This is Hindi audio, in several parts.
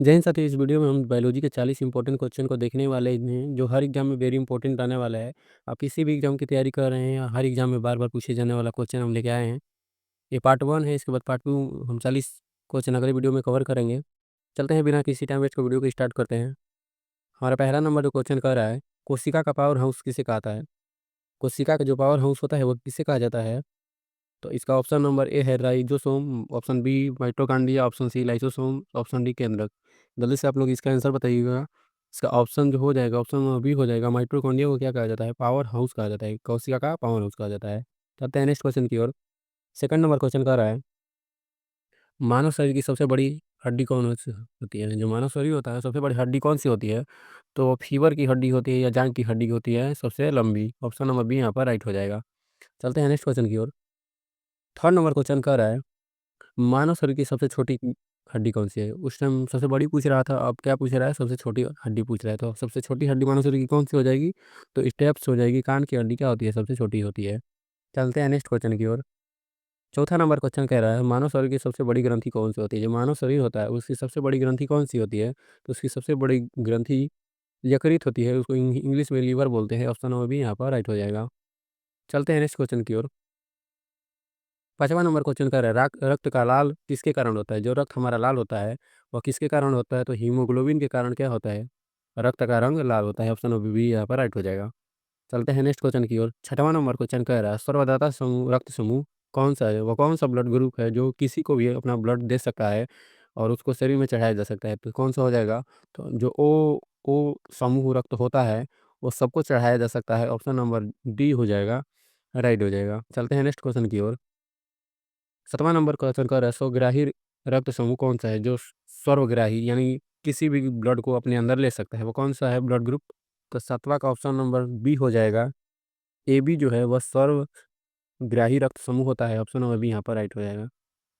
जय हिंद साथियों, इस वीडियो में हम बायोलॉजी के 40 इंपॉर्टेंट क्वेश्चन को देखने वाले हैं जो हर एग्जाम में वेरी इंपॉर्टेंट आने वाला है। आप किसी भी एग्जाम की तैयारी कर रहे हैं या हर एग्जाम में बार बार पूछे जाने वाला क्वेश्चन हम लेके आए हैं। ये पार्ट 1 है, इसके बाद पार्ट 2 हम 40 क्वेश्चन अगले वीडियो में कवर करेंगे। चलते हैं बिना किसी टाइम वेस्ट को वीडियो को स्टार्ट करते हैं। हमारा पहला नंबर जो क्वेश्चन कर रहा है, कोशिका का पावर हाउस किसे कहता है? कोशिका का जो पावर हाउस होता है वो किसे कहा जाता है? तो इसका ऑप्शन नंबर ए है ribosome, option B mitochondria, option C lysosome, option D केंद्रक। जल्दी से आप लोग इसका आंसर बताइएगा। इसका ऑप्शन जो हो जाएगा, ऑप्शन बी हो जाएगा। माइटोकॉन्ड्रिया को क्या कहा जाता है? पावर हाउस कहा जाता है, कोशिका का पावर हाउस कहा जाता है। चलते हैं नेक्स्ट क्वेश्चन की ओर। सेकंड नंबर क्वेश्चन कह रहा है, मानव शरीर की सबसे बड़ी हड्डी कौन सी होती है? जो मानव शरीर होता है सबसे बड़ी हड्डी कौन सी होती है? तो फीवर की हड्डी होती है या जांघ की हड्डी होती है सबसे लंबी? ऑप्शन नंबर बी यहाँ पर राइट हो जाएगा। चलते हैं नेक्स्ट क्वेश्चन की ओर। थर्ड नंबर क्वेश्चन कह रहा है, मानव शरीर की सबसे छोटी हड्डी कौन सी है? उस टाइम सबसे बड़ी पूछ रहा था, अब क्या पूछ रहा है? सबसे छोटी हड्डी पूछ रहा है। तो सबसे छोटी हड्डी मानव शरीर की कौन सी हो जाएगी? तो स्टेप्स हो जाएगी। कान की हड्डी क्या होती है? सबसे छोटी होती है। चलते हैं नेक्स्ट क्वेश्चन की ओर। चौथा नंबर क्वेश्चन कह रहा है, मानव शरीर की सबसे बड़ी ग्रंथि कौन सी होती है? जो मानव शरीर होता है उसकी सबसे बड़ी ग्रंथि कौन सी होती है? तो उसकी सबसे बड़ी ग्रंथि यकृत होती है, उसको इंग्लिश में लीवर बोलते हैं। ऑप्शन नंबर बी यहाँ पर राइट हो जाएगा। चलते हैं नेक्स्ट क्वेश्चन की ओर। पाँचवा नंबर क्वेश्चन कर रहा है, रक्त का लाल किसके कारण होता है? जो रक्त हमारा लाल होता है वह किसके कारण होता है? तो हीमोग्लोबिन के कारण क्या होता है? रक्त का रंग लाल होता है। ऑप्शन नंबर बी यहाँ पर राइट हो जाएगा। चलते हैं नेक्स्ट क्वेश्चन की ओर। छठवां नंबर क्वेश्चन कह रहा है, सर्वदाता समूह रक्त समूह कौन सा है? वह कौन सा ब्लड ग्रुप है जो किसी को भी अपना ब्लड दे सकता है और उसको शरीर में चढ़ाया जा सकता है? तो कौन सा हो जाएगा? तो जो ओ समूह रक्त होता है वो सबको चढ़ाया जा सकता है। ऑप्शन नंबर डी हो जाएगा, राइट हो जाएगा। चलते हैं नेक्स्ट क्वेश्चन की ओर। सातवां नंबर क्वेश्चन कर रहा है, स्वग्राही रक्त समूह कौन सा है जो सर्वग्राही यानी किसी भी ब्लड को अपने अंदर ले सकता है? वो कौन सा है ब्लड ग्रुप? तो सातवां का ऑप्शन नंबर बी हो जाएगा। ए बी जो है वह सर्वग्राही रक्त समूह होता है। ऑप्शन नंबर बी यहाँ पर राइट हो जाएगा।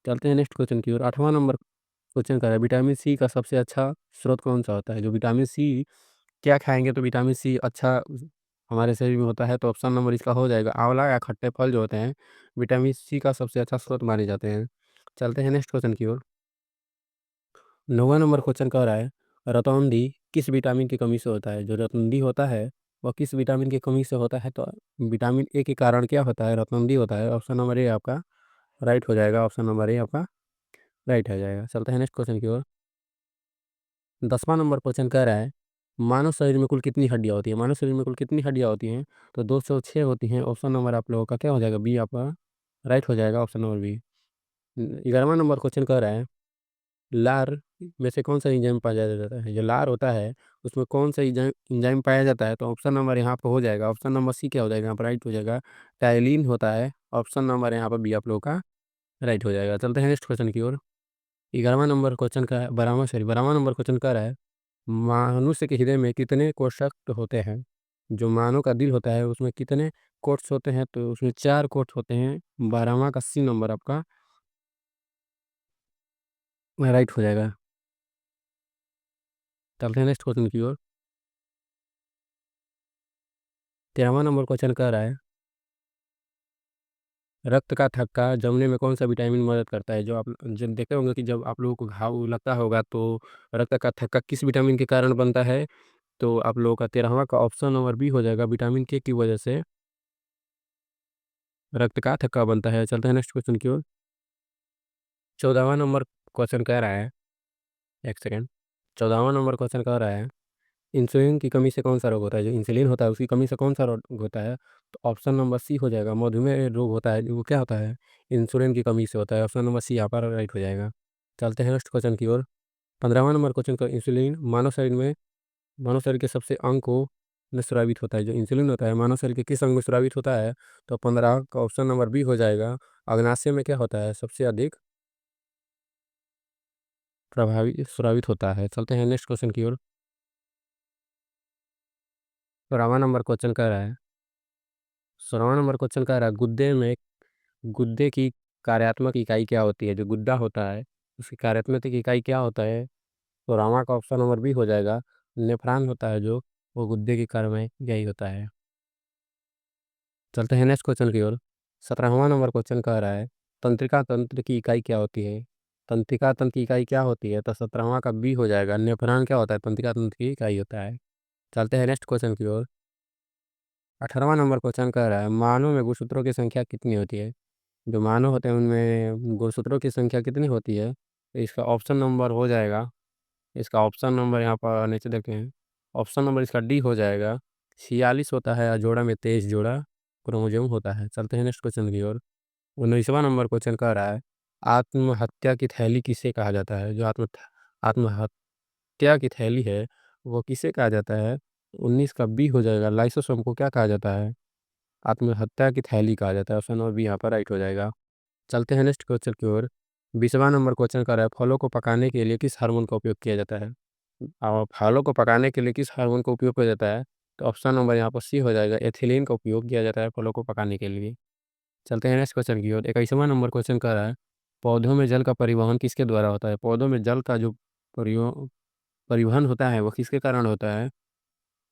चलते हैं नेक्स्ट क्वेश्चन की ओर। आठवां नंबर क्वेश्चन कर रहा है, विटामिन सी का सबसे अच्छा स्रोत कौन सा होता है? जो विटामिन सी क्या खाएंगे तो विटामिन सी अच्छा हमारे शरीर में होता है? तो ऑप्शन नंबर इसका हो जाएगा आंवला या खट्टे फल जो होते हैं विटामिन सी का सबसे अच्छा स्रोत माने जाते हैं। चलते हैं नेक्स्ट क्वेश्चन की ओर। नौवां नंबर क्वेश्चन कह रहा है, रतौंधी किस विटामिन की कमी से होता है? जो रतौंधी होता है वह किस विटामिन की कमी से होता है? तो विटामिन ए के कारण क्या होता है? रतौंधी होता है। ऑप्शन नंबर ए आपका राइट हो जाएगा। ऑप्शन नंबर ए आपका राइट हो जाएगा। चलते हैं नेक्स्ट क्वेश्चन की ओर। 10वां नंबर क्वेश्चन कह रहा है, मानव शरीर में कुल कितनी हड्डियाँ होती हैं? मानव शरीर में कुल कितनी हड्डियाँ होती हैं? तो 206 होती हैं। ऑप्शन नंबर आप लोगों का क्या हो जाएगा? बी आपका राइट हो जाएगा। Option number B. 11वां नंबर क्वेश्चन कह रहा है, लार में से कौन सा एंजाइम पाया जाता है? जो लार होता है उसमें कौन सा एंजाइम एंजाइम पाया जाता है? तो ऑप्शन नंबर यहाँ पर हो जाएगा, ऑप्शन नंबर सी क्या हो जाएगा? यहाँ पर राइट हो जाएगा, टाइलिन होता है। ऑप्शन नंबर यहाँ पर बी आप लोगों का राइट हो जाएगा। चलते हैं नेक्स्ट क्वेश्चन की ओर। 11वां नंबर क्वेश्चन का 12वां नंबर क्वेश्चन का रहा है, मनुष्य के हृदय में कितने कोशिका होते हैं? जो मानव का दिल होता है उसमें कितने कोट्स होते हैं? तो उसमें 4 कोट्स होते हैं। 12वां का सी नंबर आपका राइट हो जाएगा। चलते हैं नेक्स्ट क्वेश्चन की ओर। 13वां नंबर क्वेश्चन कह रहा है, रक्त का थक्का जमने में कौन सा विटामिन मदद करता है? जो आप जब देखे होंगे कि जब आप लोगों को घाव लगता होगा तो रक्त का थक्का किस विटामिन के कारण बनता है? तो आप लोगों का 13वां का ऑप्शन नंबर बी हो जाएगा, विटामिन के की वजह से रक्त का थक्का बनता है। चलते हैं नेक्स्ट क्वेश्चन की ओर। 14वां नंबर क्वेश्चन कह रहा है, एक सेकेंड। 14वां नंबर क्वेश्चन कह रहा है, इंसुलिन की कमी से कौन सा रोग होता है? जो इंसुलिन होता है उसकी कमी से कौन सा रोग होता है? तो ऑप्शन नंबर सी हो जाएगा, मधुमेह रोग होता है। वो क्या होता है? इंसुलिन की कमी से होता है। ऑप्शन नंबर सी यहाँ पर राइट हो जाएगा। चलते हैं नेक्स्ट क्वेश्चन की ओर। 15वां नंबर क्वेश्चन का, इंसुलिन मानव शरीर के सबसे अंग को में स्रावित होता है? जो इंसुलिन होता है मानव शरीर के किस अंग में स्रावित होता है? तो 15 का ऑप्शन नंबर बी हो जाएगा, अग्नाशय में क्या होता है? सबसे अधिक प्रभावी स्रावित होता है। चलते हैं नेक्स्ट क्वेश्चन की ओर। 16वां नंबर क्वेश्चन कह रहा है, 16वां नंबर क्वेश्चन कह रहा है, गुद्दे की कार्यात्मक इकाई क्या होती है? जो गुद्दा होता है उसकी कार्यात्मक इकाई क्या होता है? तो रामा का ऑप्शन नंबर बी हो जाएगा, नेफ्रॉन होता है जो वो गुद्दे की कार्य में यही होता है। चलते हैं नेक्स्ट क्वेश्चन की ओर। 17वां नंबर क्वेश्चन कह रहा है, तंत्रिका तंत्र की इकाई क्या होती है? तंत्रिका तंत्र की इकाई क्या होती है? तो 17वां का बी हो जाएगा। नेफ्रॉन क्या होता है? तंत्रिका तंत्र की इकाई होता है। चलते हैं नेक्स्ट क्वेश्चन की ओर। 18वां नंबर क्वेश्चन कह रहा है मानव में गुणसूत्रों की संख्या कितनी होती है? जो मानव होते हैं उनमें गुणसूत्रों की संख्या कितनी होती है? तो इसका ऑप्शन नंबर हो जाएगा, इसका ऑप्शन नंबर यहाँ पर नीचे देखें, ऑप्शन नंबर इसका डी हो जाएगा। 46 होता है और जोड़ा में 23 जोड़ा क्रोमोसोम होता है। चलते हैं नेक्स्ट क्वेश्चन की ओर। 19वां नंबर क्वेश्चन कह रहा है आत्महत्या की थैली किसे कहा जाता है? जो आत्महत्या की थैली है वो किसे कहा जाता है? 19 का बी हो जाएगा। लाइसोसोम को क्या कहा जाता है? आत्महत्या की थैली कहा जाता है। ऑप्शन नंबर बी यहाँ पर राइट हो जाएगा। चलते हैं नेक्स्ट क्वेश्चन की ओर। 20वां नंबर क्वेश्चन कर रहा है फलों को पकाने के लिए किस हार्मोन का उपयोग किया जाता है? और फलों को पकाने के लिए किस हार्मोन का उपयोग किया जाता है? तो ऑप्शन नंबर यहाँ पर सी हो जाएगा। एथिलीन का उपयोग किया जाता है फलों को पकाने के लिए। चलते हैं नेक्स्ट क्वेश्चन की ओर। 21वां नंबर क्वेश्चन कर रहा है पौधों में जल का परिवहन किसके द्वारा होता है? पौधों में जल का जो परिवहन होता है वो किसके कारण होता है?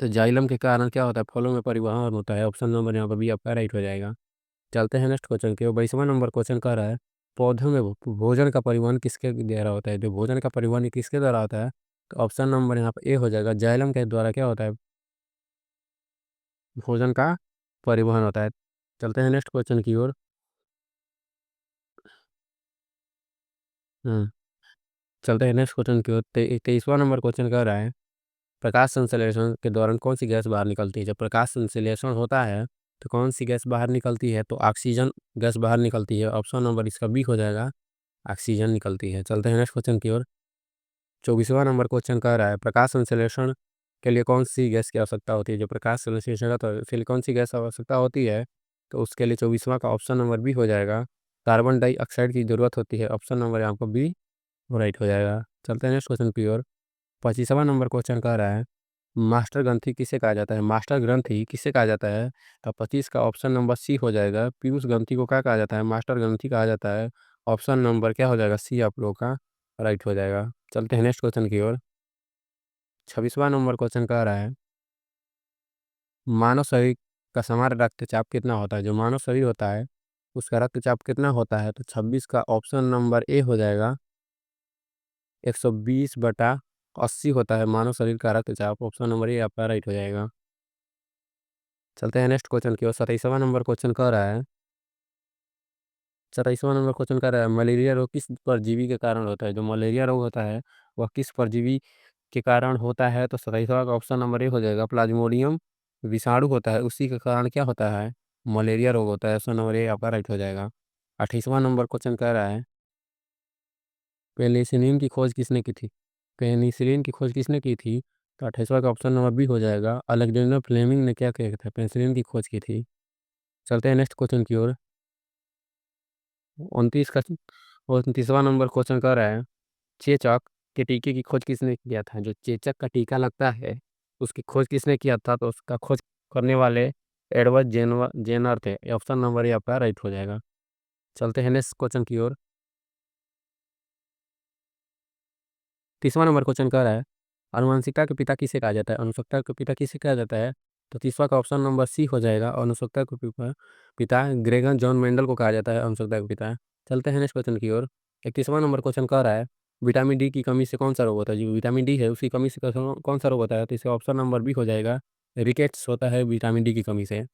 तो जाइलम के कारण क्या होता है? फलों में परिवहन होता है। ऑप्शन नंबर यहाँ पर बी आपका राइट हो जाएगा। चलते हैं नेक्स्ट क्वेश्चन की ओर। 22वां नंबर क्वेश्चन कह रहा है पौधों में भोजन का परिवहन किसके द्वारा होता है? जो भोजन का परिवहन ये किसके द्वारा होता है? तो ऑप्शन नंबर यहाँ पर ए हो जाएगा। जाइलम के द्वारा क्या होता है? भोजन का परिवहन होता है। चलते हैं नेक्स्ट क्वेश्चन की ओर। हम्म, चलते हैं नेक्स्ट क्वेश्चन की ओर। 23वां नंबर क्वेश्चन कह रहा है प्रकाश संश्लेषण के दौरान कौन सी गैस बाहर निकलती है? जब प्रकाश संश्लेषण होता है तो कौन सी गैस बाहर निकलती है? तो ऑक्सीजन गैस बाहर निकलती है। ऑप्शन नंबर इसका बी हो जाएगा। ऑक्सीजन निकलती है। चलते हैं नेक्स्ट क्वेश्चन की ओर। 24वां नंबर क्वेश्चन कह रहा है प्रकाश संश्लेषण के लिए कौन सी गैस की आवश्यकता होती है? जो प्रकाश संश्लेषण होता है उसके लिए कौन सी गैस आवश्यकता होती है? तो उसके लिए 24वां का ऑप्शन नंबर बी हो जाएगा। कार्बन डाइऑक्साइड की जरूरत होती है। ऑप्शन नंबर यहाँ पर बी राइट हो जाएगा। चलते हैं नेक्स्ट क्वेश्चन की ओर। 25वां नंबर क्वेश्चन कह रहा है मास्टर ग्रंथि किसे कहा जाता है? मास्टर ग्रंथि किसे कहा जाता है? तो 25 का ऑप्शन नंबर सी हो जाएगा। पीयूष ग्रंथि को क्या कहा जाता है? मास्टर ग्रंथि कहा जाता है। ऑप्शन नंबर क्या हो जाएगा? सी आप लोगों का राइट हो जाएगा। चलते हैं नेक्स्ट क्वेश्चन की ओर। 26वां नंबर क्वेश्चन कह रहा है मानव शरीर का सामान्य रक्तचाप कितना होता है? जो मानव शरीर होता है उसका रक्तचाप कितना होता है? तो 26 का ऑप्शन नंबर ए हो जाएगा। 120/80 होता है मानव शरीर का रक्तचाप। ऑप्शन नंबर ए आपका राइट हो जाएगा। चलते हैं नेक्स्ट क्वेश्चन की ओर। 27वां नंबर क्वेश्चन कह रहा है 27वां नंबर क्वेश्चन कह रहा है मलेरिया रोग किस परजीवी के कारण होता है? जो मलेरिया रोग होता है वह किस परजीवी के कारण होता है? तो 27वां का ऑप्शन नंबर ए हो जाएगा। प्लाज्मोडियम विषाणु होता है उसी के कारण क्या होता है? मलेरिया रोग होता है। ऑप्शन नंबर ए आपका राइट हो जाएगा। 28वां नंबर क्वेश्चन कह रहा है पेनिसिलिन की खोज किसने की थी? पेनिसिलिन की खोज किसने की थी? तो 28वां का ऑप्शन नंबर बी हो जाएगा। अलेक्जेंडर फ्लेमिंग ने क्या किया था? पेनिसिलिन की खोज की थी। चलते हैं नेक्स्ट क्वेश्चन की ओर। 29वां नंबर क्वेश्चन कर रहा है चेचक के टीके की खोज किसने किया था? जो चेचक का टीका लगता है उसकी खोज किसने किया था? तो उसका खोज करने वाले एडवर्ड जेनर थे। ऑप्शन नंबर ये आपका राइट हो जाएगा। चलते हैं नेक्स्ट क्वेश्चन की ओर। 30वां नंबर क्वेश्चन कह रहा है आनुवंशिकता के पिता किसे कहा जाता है? अनुवंशिकता के पिता किसे कहा जाता है? तो 30वां का ऑप्शन नंबर सी हो जाएगा। अनुवंशिकता के पिता ग्रेगर जॉन मेंडल को कहा जाता है अनुवंशिकता के पिता। चलते हैं नेक्स्ट क्वेश्चन की ओर। 31वां नंबर क्वेश्चन कह रहा है विटामिन डी की कमी से कौन सा रोग होता है? जो विटामिन डी है उसकी कमी से कौन सा रोग होता है? तो इसका ऑप्शन नंबर बी हो जाएगा। रिकेट्स होता है विटामिन डी की कमी से।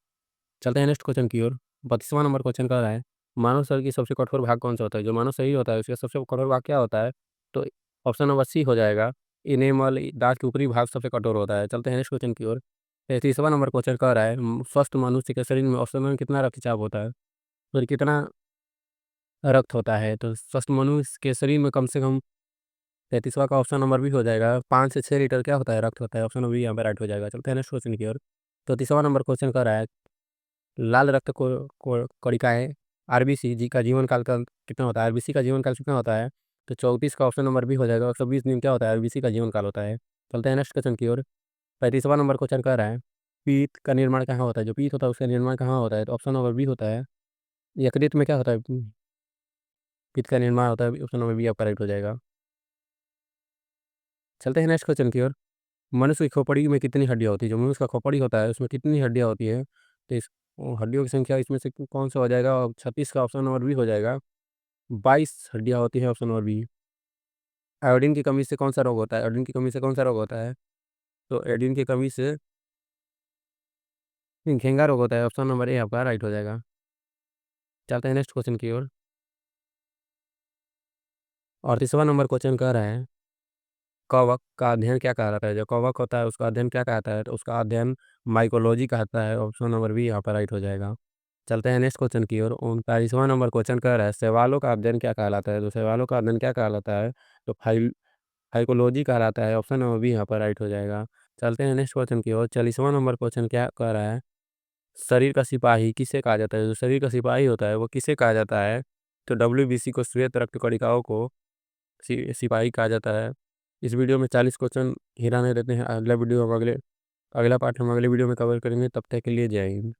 चलते हैं नेक्स्ट क्वेश्चन की ओर। 32वां नंबर क्वेश्चन कह रहा है मानव शरीर की सबसे कठोर भाग कौन सा होता है? जो मानव शरीर होता है उसका सबसे कठोर भाग क्या होता है? तो ऑप्शन नंबर सी हो जाएगा। इनेमल दांत के ऊपरी भाग सबसे कठोर होता है। चलते हैं नेक्स्ट क्वेश्चन की ओर। 33वां नंबर क्वेश्चन कह रहा है स्वस्थ मनुष्य के शरीर में औसतन में कितना रक्तचाप होता है? फिर कितना रक्त होता है? तो स्वस्थ मनुष्य के शरीर में कम से कम 33वां का ऑप्शन नंबर भी हो जाएगा। 5 से 6 लीटर क्या होता है? रक्त होता है। ऑप्शन नंबर बी यहाँ पर राइट हो जाएगा। चलते हैं नेक्स्ट क्वेश्चन की ओर। तो 30वां नंबर क्वेश्चन कह रहा है लाल रक्त को कोशिकाएं आरबीसी जी का जीवन काल का कितना होता है? आरबीसी का जीवन काल कितना होता है? तो 34 का ऑप्शन नंबर भी हो जाएगा। 120 दिन क्या होता है? आरबीसी का जीवन काल होता है। चलते हैं नेक्स्ट क्वेश्चन की ओर। 35वां नंबर क्वेश्चन कह रहा है पीत का निर्माण कहाँ होता है? जो पीत होता है उसका निर्माण कहाँ होता है? तो ऑप्शन नंबर बी होता है। यकृत में क्या होता है? पीत का निर्माण होता है। ऑप्शन नंबर बी आपका राइट हो जाएगा। चलते हैं नेक्स्ट क्वेश्चन की ओर। मनुष्य की खोपड़ी में कितनी हड्डियाँ होती है? जो मनुष्य का खोपड़ी होता है उसमें कितनी हड्डियाँ होती है? तो इस हड्डियों की संख्या इसमें से कौन सा हो जाएगा? और 36 का ऑप्शन नंबर बी हो जाएगा। 22 हड्डियाँ होती है। Option number B. आयोडीन की कमी से कौन सा रोग होता है? आयोडीन की कमी से कौन सा रोग होता है? तो आयोडीन की कमी से घेंगा रोग होता है। ऑप्शन नंबर ए आपका राइट हो जाएगा। चलते हैं नेक्स्ट क्वेश्चन की ओर। और तीसरा नंबर क्वेश्चन कह रहा है, कवक का अध्ययन क्या कहलाता है? जो कवक होता है उसका अध्ययन क्या कहता है? तो उसका अध्ययन माइकोलॉजी कहता है। ऑप्शन नंबर बी यहाँ पर राइट हो जाएगा। चलते हैं नेक्स्ट क्वेश्चन की ओर। 39वां नंबर क्वेश्चन कह रहा है, शैवालों का अध्ययन क्या कहलाता है? तो शैवालों का अध्ययन क्या कहलाता है? तो फाइकोलॉजी कहलाता है। ऑप्शन नंबर बी यहाँ पर राइट हो जाएगा। चलते हैं नेक्स्ट क्वेश्चन की ओर। 40वां नंबर क्वेश्चन क्या कह रहा है, शरीर का सिपाही किसे कहा जाता है? जो शरीर का सिपाही होता है वो किसे कहा जाता है? तो WBC को, श्वेत रक्त कणिकाओं को सिपाही कहा जाता है। इस वीडियो में 40 क्वेश्चन ही रहने देते हैं। अगला वीडियो हम अगले अगला पार्ट हम अगले वीडियो में कवर करेंगे। तब तक के लिए जय हिंद।